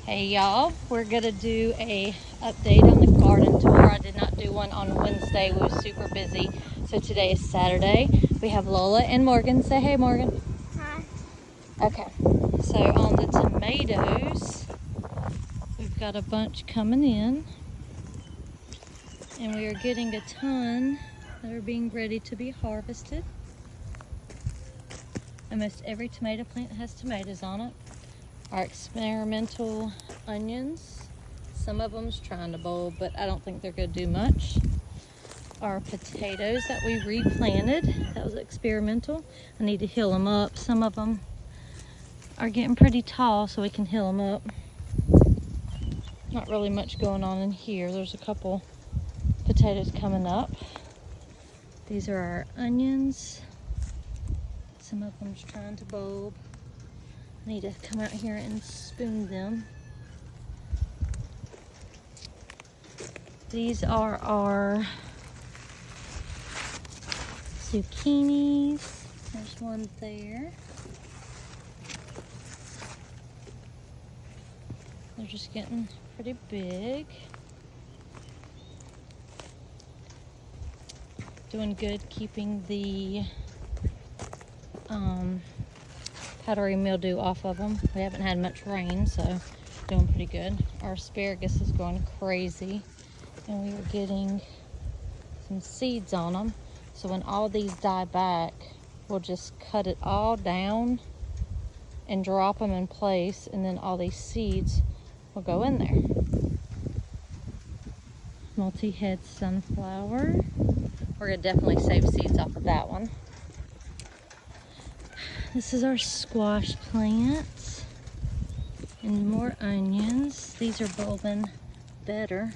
Hey y'all, we're gonna do a update on the garden tour. I did not do one on Wednesday, we were super busy. So today is Saturday. We have Lola and Morgan. Say hey, Morgan. Hi. Okay, so on the tomatoes, we've got a bunch coming in. And we are getting a ton that are being ready to be harvested. Almost every tomato plant has tomatoes on it. Our experimental onions, some of them's trying to bulb, but I don't think they're gonna do much. Our potatoes that we replanted, that was experimental. I need to hill them up. Some of them are getting pretty tall, so we can hill them up. Not really much going on in here. There's a couple potatoes coming up. These are our onions. Some of them's trying to bulb. I need to come out here and spoon them. These are our zucchinis. There's one there. They're just getting pretty big. Doing good keeping the powdery mildew off of them. We haven't had much rain, so doing pretty good. Our asparagus is going crazy, and we are getting some seeds on them. So when all these die back, we'll just cut it all down and drop them in place, and then all these seeds will go in there. Multi-head sunflower. We're gonna definitely save seeds off of that one. This is our squash plants and more onions. These are bulbing better,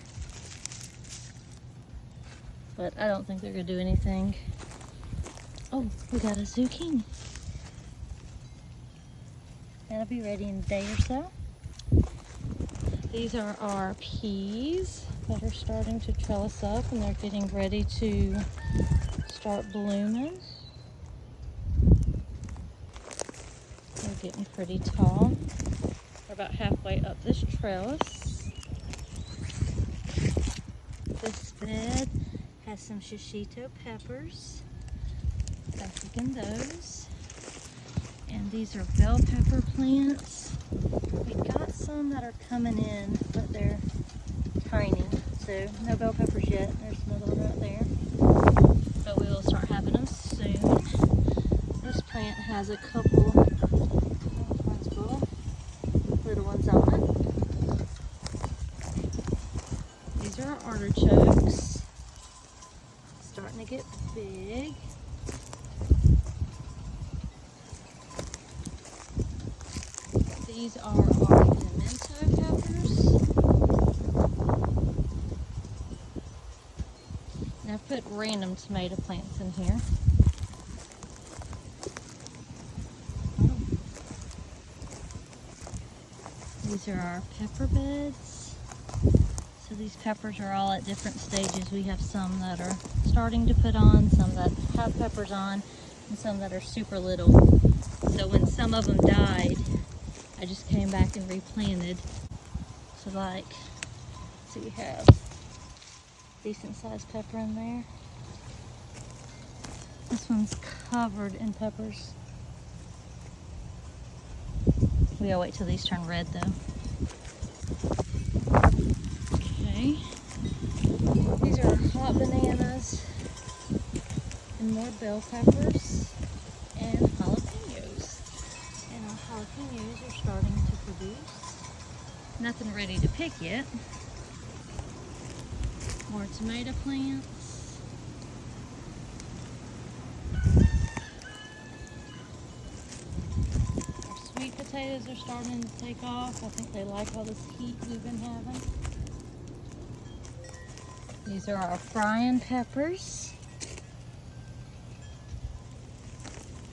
but I don't think they're gonna do anything. Oh, we got a zucchini. That'll be ready in a day or so. These are our peas that are starting to trellis up, and they're getting ready to start blooming. They're getting pretty tall. We're about halfway up this trellis. This bed has some shishito peppers. I'm picking those. And these are bell pepper plants. We got some that are coming in, but they're tiny. So no bell peppers yet. There's another one right there. But we will start having them soon. This plant has a couple little ones on it. These are our artichokes. Starting to get big. These are our pimento peppers. And I've put random tomato plants in here. These are our pepper beds. So these peppers are all at different stages. We have some that are starting to put on, some that have peppers on, and some that are super little. So when some of them died, I just came back and replanted. So like, so we have decent sized pepper in there. This one's covered in peppers. We gotta wait till these turn red though. Okay. These are hot bananas and more bell peppers and jalapenos. And our jalapenos are starting to produce. Nothing ready to pick yet. More tomato plants. Sweet potatoes are starting to take off. I think they like all this heat we've been having. These are our frying peppers.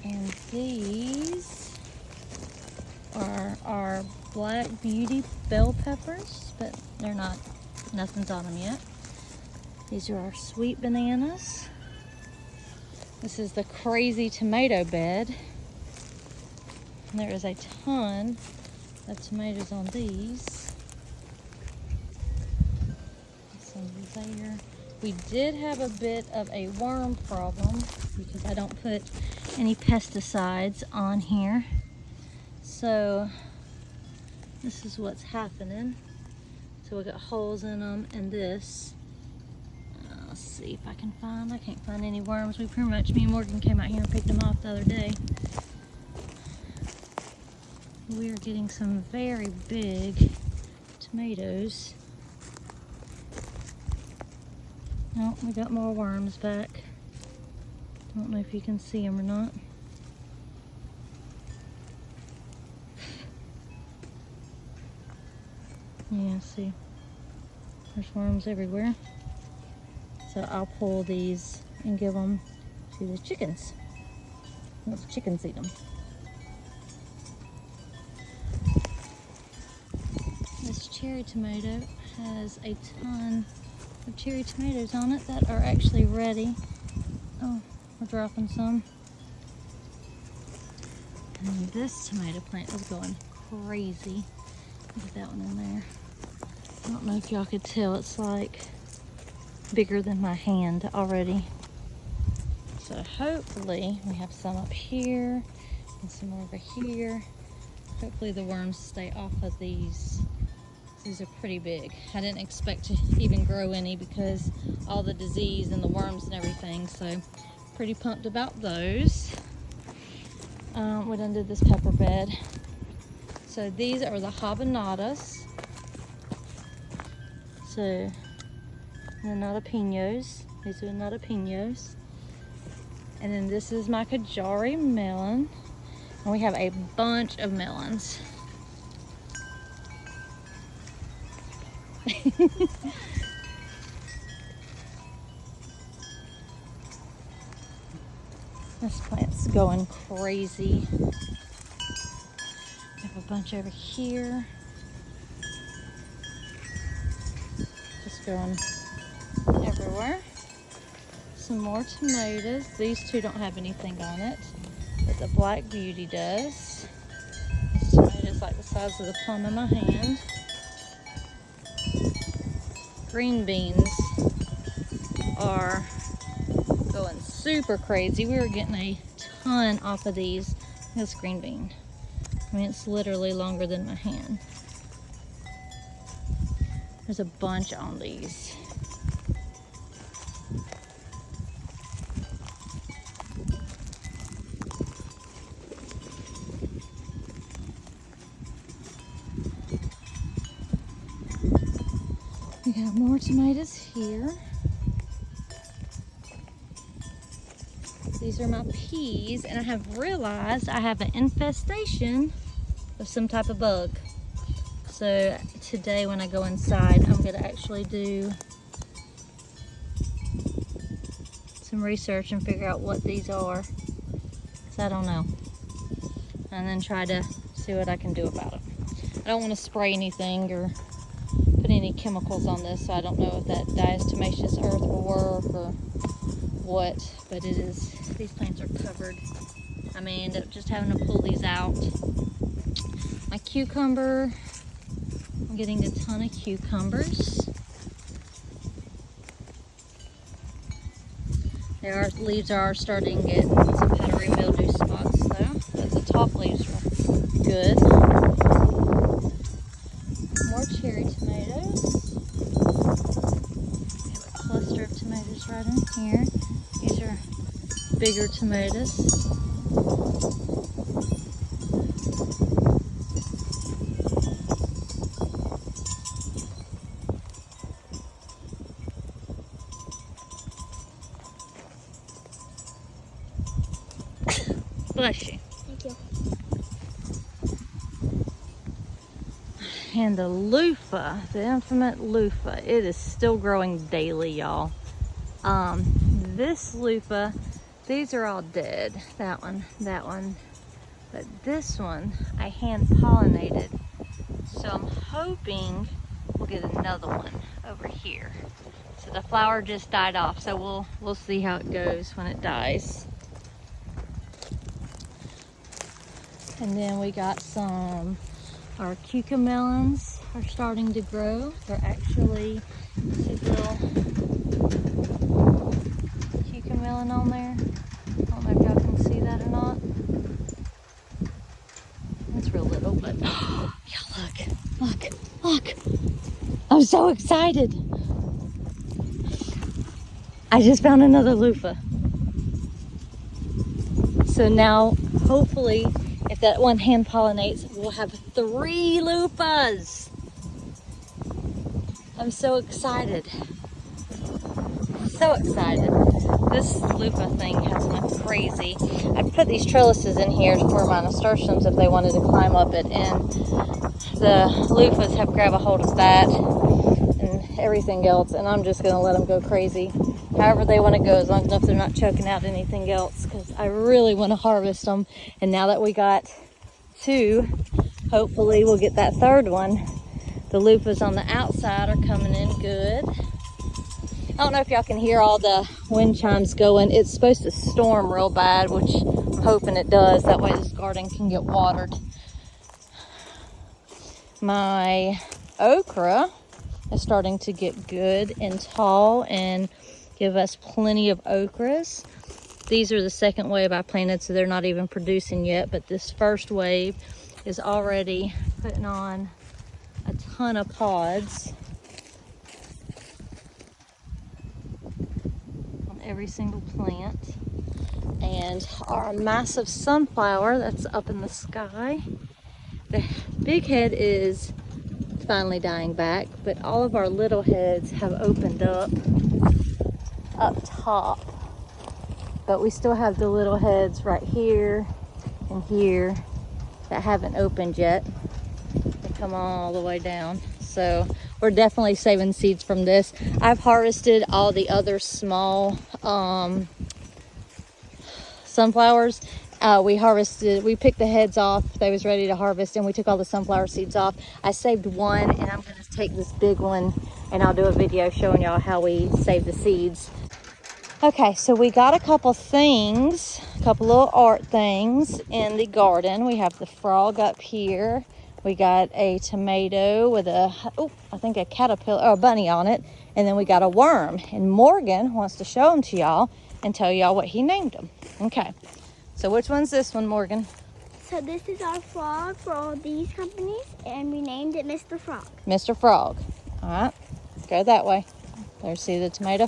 And these are our Black Beauty bell peppers, but they're not, nothing's on them yet. These are our sweet bananas. This is the crazy tomato bed. And there is a ton of tomatoes on these. there. We did have a bit of a worm problem because I don't put any pesticides on here. So this is what's happening. So we got holes in them, and this, let's see if I can find, I can't find any worms. We pretty much, me and Morgan came out here and picked them off the other day. We are getting some very big tomatoes. Oh, we got more worms back. Don't know if you can see them or not. Yeah, see, there's worms everywhere. So I'll pull these and give them to the chickens. Let the chickens eat them. This cherry tomato has a ton of cherry tomatoes on it that are actually ready. Oh, we're dropping some. And this tomato plant is going crazy. Look at that one in there. I don't know if y'all could tell, it's like bigger than my hand already. So hopefully we have some up here and some over here. Hopefully the worms stay off of these. These are pretty big. I didn't expect to even grow any because all the disease and the worms and everything. So pretty pumped about those. We done did this pepper bed. So these are the habanadas. So the nadapinos. These are the nadapinos. And then this is my Kajari melon. And we have a bunch of melons. This plant's going crazy. We have a bunch over here. Just going everywhere. Some more tomatoes. These two don't have anything on it, but the Black Beauty does. This tomato's like the size of the palm of my hand. Green beans are going super crazy. We were getting a ton off of these. This green bean. I mean, it's literally longer than my hand. There's a bunch on these. We got more tomatoes here. These are my peas, and I have realized I have an infestation of some type of bug. So today when I go inside, I'm gonna actually do some research and figure out what these are, because I don't know. And then try to see what I can do about it. I don't want to spray anything or put any chemicals on this, so I don't know if that diatomaceous earth will work or what, but it is, these plants are covered. I may end up just having to pull these out. My cucumber, I'm getting a ton of cucumbers. Leaves are starting to get some powdery mildew spots though, but the top leaves are good. More cherry tomatoes. We have a cluster of tomatoes right in here. These are bigger tomatoes. Bless you. Thank you. And the loofah, the infamous loofah, it is still growing daily, y'all. This loofah, these are all dead. That one. But this one, I hand pollinated. So I'm hoping we'll get another one over here. So the flower just died off, so we'll see how it goes when it dies. And then we got our cucamelons are starting to grow. They're actually, see little watermelon on there. I don't know if y'all can see that or not. It's real little, but yeah, look. I'm so excited. I just found another loofah. So now, hopefully, if that one hand pollinates, we'll have 3 loofahs. I'm so excited. So excited. This loofah thing has went crazy. I put these trellises in here for my nasturtiums if they wanted to climb up it, and the loofahs have grabbed a hold of that and everything else, and I'm just gonna let them go crazy however they want to go, as long as they're not choking out anything else, because I really want to harvest them. And now that we got 2, hopefully we'll get that 3rd one. The loofahs on the outside are coming in good. I don't know if y'all can hear all the wind chimes going. It's supposed to storm real bad, which I'm hoping it does. That way this garden can get watered. My okra is starting to get good and tall and give us plenty of okras. These are the 2nd wave I planted, so they're not even producing yet, but this 1st wave is already putting on a ton of pods on every single plant. And our massive sunflower that's up in the sky, the big head is finally dying back, but all of our little heads have opened up top. But we still have the little heads right here and here that haven't opened yet. They come all the way down. So we're definitely saving seeds from this. I've harvested all the other small sunflowers. We picked the heads off. They was ready to harvest, and we took all the sunflower seeds off. I saved one, and I'm gonna take this big one and I'll do a video showing y'all how we save the seeds. Okay, so we got a couple things, a couple little art things in the garden. We have the frog up here. We got a tomato with I think a caterpillar or a bunny on it. And then we got a worm. And Morgan wants to show them to y'all and tell y'all what he named them. Okay, so which one's this one, Morgan? So this is our frog for all these companies, and we named it Mr. Frog. Mr. Frog. All right, go that way. There's, see the tomato?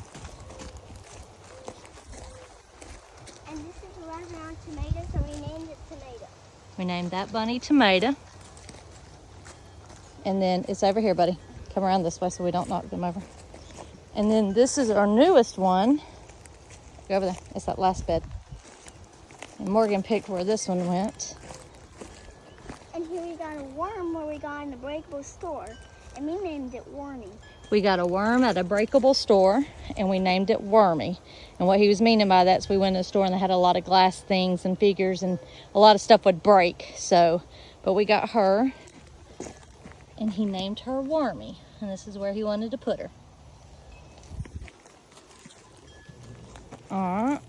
Tomato, so we named it Tomato. We named that bunny Tomato. And then it's over here, buddy. Come around this way so we don't knock them over. And then this is our newest one. Go over there. It's that last bed. And Morgan picked where this one went. And here we got a worm where we got in the breakable store, and we named it Wormy. We got a worm at a breakable store, and we named it Wormy. And what he was meaning by that is we went to the store and they had a lot of glass things and figures, and a lot of stuff would break. So, but we got her, and he named her Wormy. And this is where he wanted to put her. All right.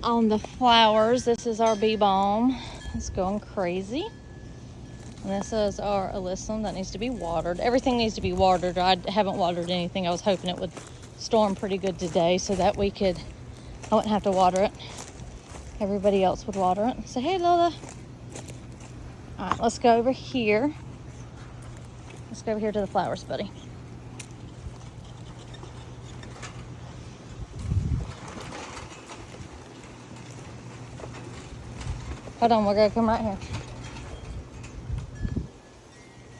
on the flowers. This is our bee balm. It's going crazy. And this is our alyssum that needs to be watered. Everything needs to be watered. I haven't watered anything. I was hoping it would storm pretty good today so that I wouldn't have to water it. Everybody else would water it. Say, hey, Lola. All right, let's go over here. Let's go over here to the flowers, buddy. Hold on, we're gonna come right here.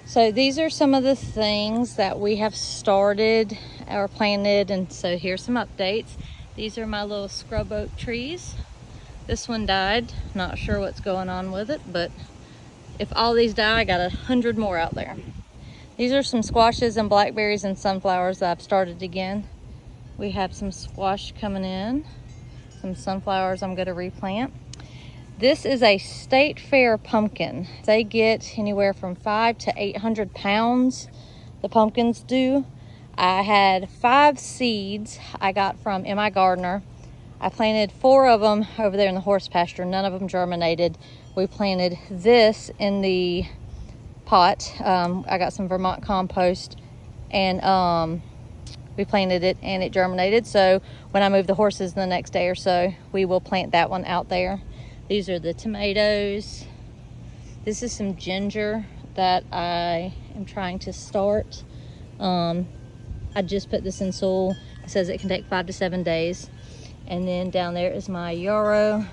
So these are some of the things that we have started or planted, and so here's some updates. These are my little scrub oak trees. This one died. Not sure what's going on with it, but if all these die, I got 100 more out there. These are some squashes and blackberries and sunflowers that I've started again. We have some squash coming in, some sunflowers I'm gonna replant. This is a state fair pumpkin. They get anywhere from 500 to 800 pounds, the pumpkins do. I had 5 seeds I got from M.I. Gardner. I planted 4 of them over there in the horse pasture. None of them germinated. We planted this in the pot. I got some Vermont compost and we planted it and it germinated. So when I move the horses the next day or so, we will plant that one out there. These are the tomatoes. This is some ginger that I am trying to start. I just put this in soil. It says it can take 5 to 7 days. And then down there is my yarrow.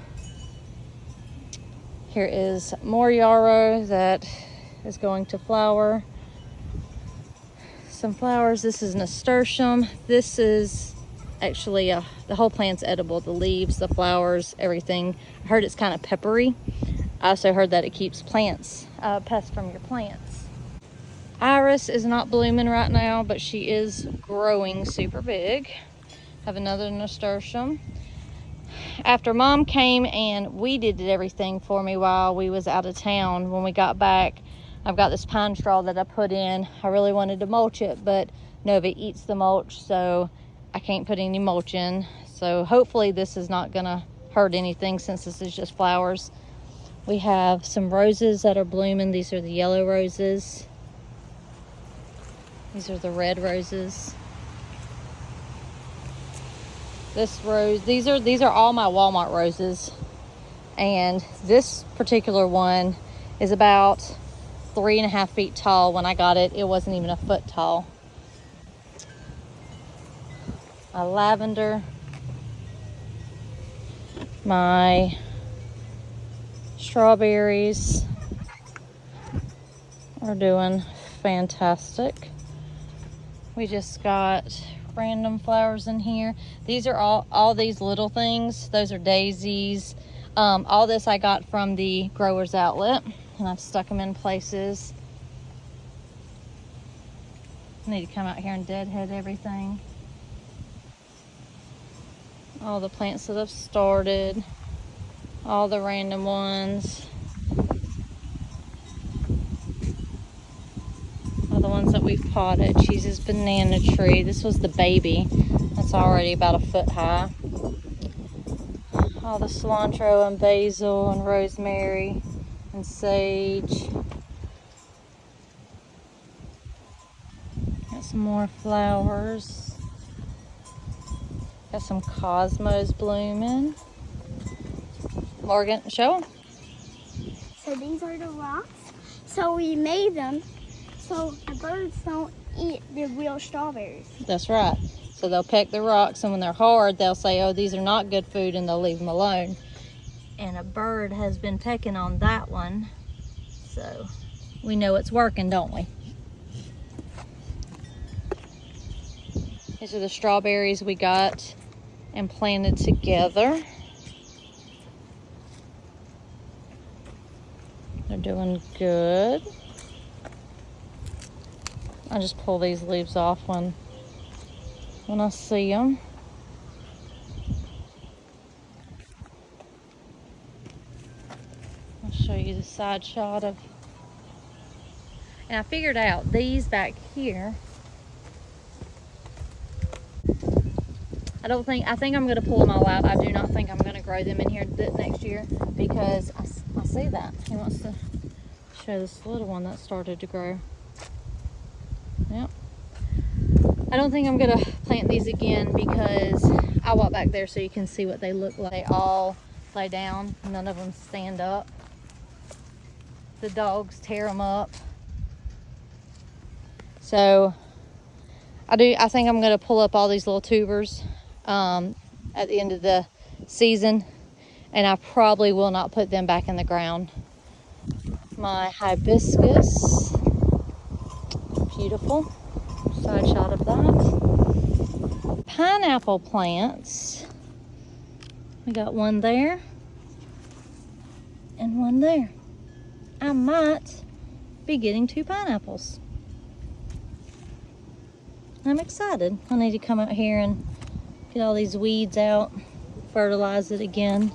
Here is more yarrow that is going to flower. Some flowers. This is nasturtium. This is actually the whole plant's edible. The leaves, the flowers, everything. I heard it's kind of peppery. I also heard that it keeps pests from your plants. Iris is not blooming right now, but she is growing super big. Have another nasturtium. After Mom came and weeded everything for me while we was out of town, when we got back, I've got this pine straw that I put in. I really wanted to mulch it, but Nova eats the mulch, so I can't put any mulch in. So hopefully this is not gonna hurt anything since this is just flowers. We have some roses that are blooming. These are the yellow roses. These are the red roses. This rose, these are all my Walmart roses. And this particular one is about 3.5 feet tall. When I got it, it wasn't even a foot tall. My lavender. My strawberries are doing fantastic. We just got random flowers in here. These are all these little things. Those are daisies. All this I got from the Growers Outlet, and I've stuck them in places. I need to come out here and deadhead everything. All the plants that I've started, all the random ones, all the ones that we've potted. Cheese's banana tree. This was the baby. That's already about a foot high. All the cilantro and basil and rosemary and sage. Got some more flowers. Got some cosmos blooming. Morgan, show them. So these are the rocks. So we made them so the birds don't eat the real strawberries. That's right. So they'll peck the rocks, and when they're hard, they'll say, oh, these are not good food, and they'll leave them alone. And a bird has been pecking on that one. So we know it's working, don't we? These are the strawberries we got and planted together. They're doing good. I just pull these leaves off when I see them. I'll show you the side shot of, and I figured out these back here. I I think I'm gonna pull them all out. I do not think I'm gonna grow them in here next year because I see that. He wants to show this little one that started to grow. Yep. I don't think I'm gonna plant these again because I'll walk back there so you can see what they look like. They all lay down, none of them stand up. The dogs tear them up. So I think I'm gonna pull up all these little tubers at the end of the season, and I probably will not put them back in the ground. My hibiscus, beautiful. Side shot of that. Pineapple plants. We got one there and one there. I might be getting 2 pineapples. I'm excited. I need to come out here and get all these weeds out, fertilize it again.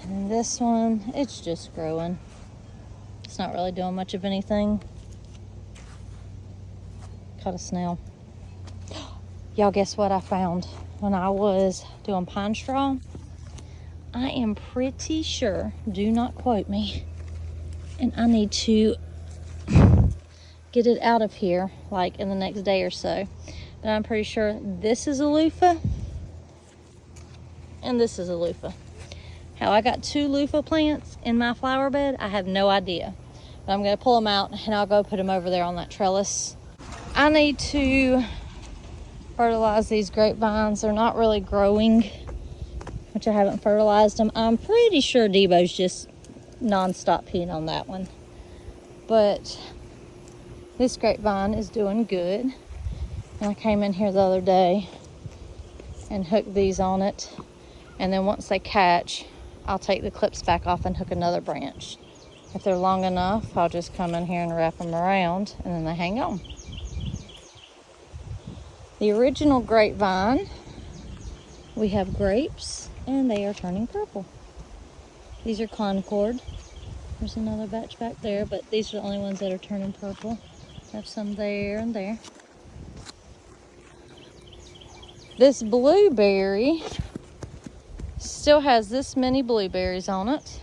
And this one, it's just growing. It's not really doing much of anything. Caught a snail. Y'all, guess what I found when I was doing pine straw? I am pretty sure, do not quote me, and I need to get it out of here like in the next day or so, but I'm pretty sure this is a loofah and this is a loofah. How I got 2 loofah plants in my flower bed, I have no idea, but I'm gonna pull them out and I'll go put them over there on that trellis. I need to fertilize these grapevines. They're not really growing, which I haven't fertilized them. I'm pretty sure Debo's just non-stop peeing on that one, but this grapevine is doing good. And I came in here the other day and hooked these on it, and then once they catch, I'll take the clips back off and hook another branch. If they're long enough, I'll just come in here and wrap them around, and then they hang on. The original grapevine, we have grapes, and they are turning purple. These are Concord. There's another batch back there, but these are the only ones that are turning purple. I have some there and there. This blueberry still has this many blueberries on it.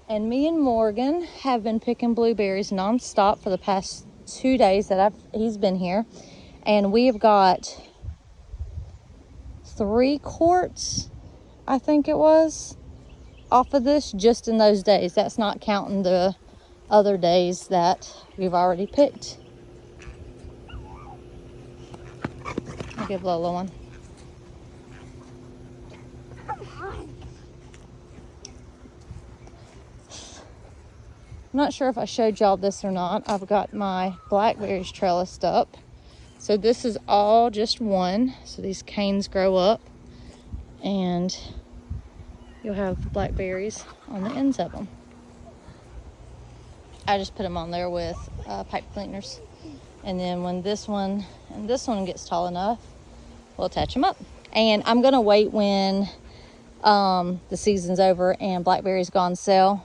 And me and Morgan have been picking blueberries non-stop for the past 2 days that he's been here. And we have got 3 quarts, I think it was, off of this just in those days. That's not counting the other days that we've already picked. I'll give Lola one. I'm not sure if I showed y'all this or not. I've got my blackberries trellised up. So this is all just one. So these canes grow up and you'll have blackberries on the ends of them. I just put them on there with pipe cleaners. And then when this one and this one gets tall enough, we'll attach them up. And I'm gonna wait when the season's over and blackberries go on sale.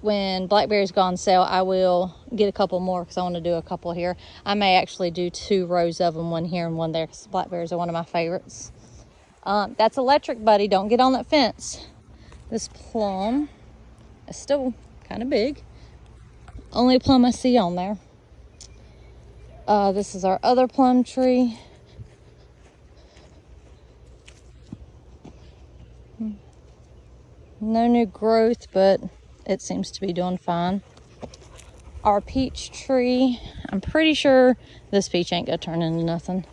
When blackberries go on sale, I will get a couple more because I want to do a couple here. I may actually do 2 rows of them, one here and one there, because blackberries are one of my favorites. That's electric, buddy. Don't get on that fence. This plum is still kind of big. Only plum I see on there. This is our other plum tree. No new growth, but it seems to be doing fine. Our peach tree, I'm pretty sure this peach ain't gonna turn into nothing.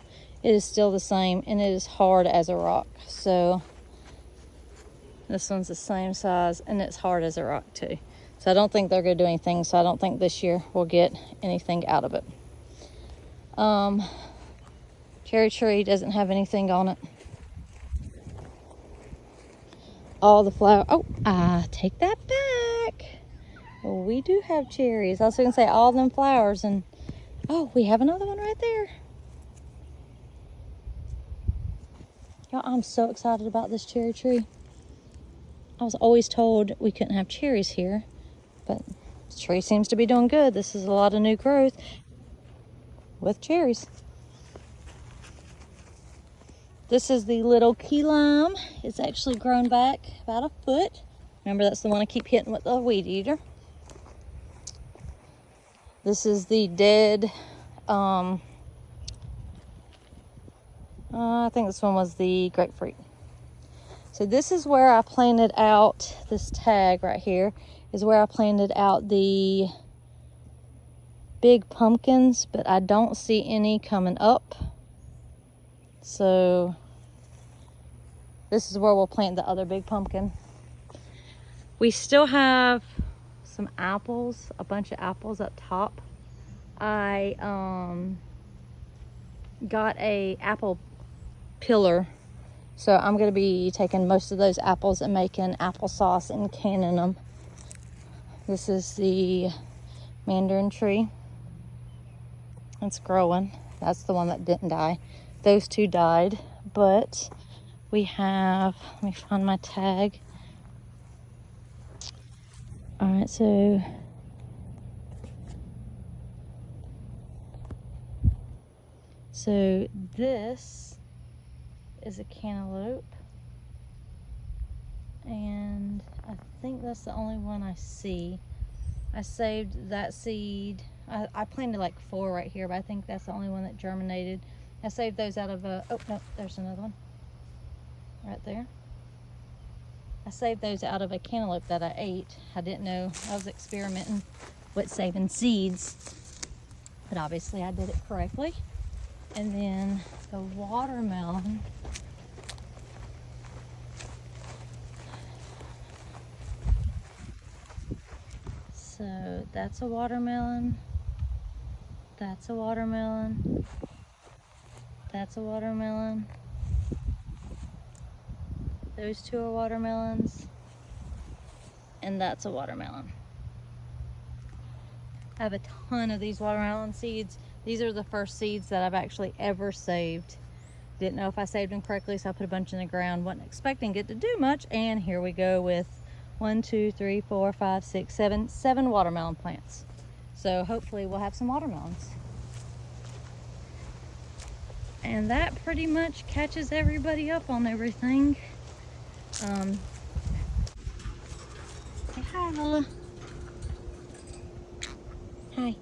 It is still the same, and it is hard as a rock. So this one's the same size, and it's hard as a rock too. So I don't think they're gonna do anything, so I don't think this year we'll get anything out of it. Cherry tree doesn't have anything on it. All the flower, oh, I take that back. Well, we do have cherries. I was gonna say all them flowers, and oh, we have another one right there. Y'all, I'm so excited about this cherry tree. I was always told we couldn't have cherries here, but the tree seems to be doing good. This is a lot of new growth with cherries. This is the little key lime. It's actually grown back about a foot. Remember, that's the one I keep hitting with the weed eater. This is the dead, I think this one was the grapefruit. So this is where I planted out, this tag right here is where I planted out the big pumpkins, but I don't see any coming up. So this is where we'll plant the other big pumpkin. We still have some apples, a bunch of apples up top. I got a apple pillar, so I'm gonna be taking most of those apples and making applesauce and canning them. This is the mandarin tree. It's growing. That's the one that didn't die. Those two died, but we have, let me find my tag. All right, so this is a cantaloupe, and I think that's the only one I see. I saved that seed. I planted like 4 right here, but I think that's the only one that germinated. I saved those out of a, oh no, there's another one right there. I saved those out of a cantaloupe that I ate. I didn't know, I was experimenting with saving seeds, but obviously I did it correctly. And then the watermelon. So that's a watermelon. That's a watermelon. That's a watermelon. Those 2 are watermelons. And that's a watermelon. I have a ton of these watermelon seeds. These are the first seeds that I've actually ever saved. Didn't know if I saved them correctly, so I put a bunch in the ground. Wasn't expecting it to do much, and here we go with 1, 2, 3, 4, 5, 6, 7 watermelon plants. So hopefully we'll have some watermelons. And that pretty much catches everybody up on everything. Say hi, Lola. Hi.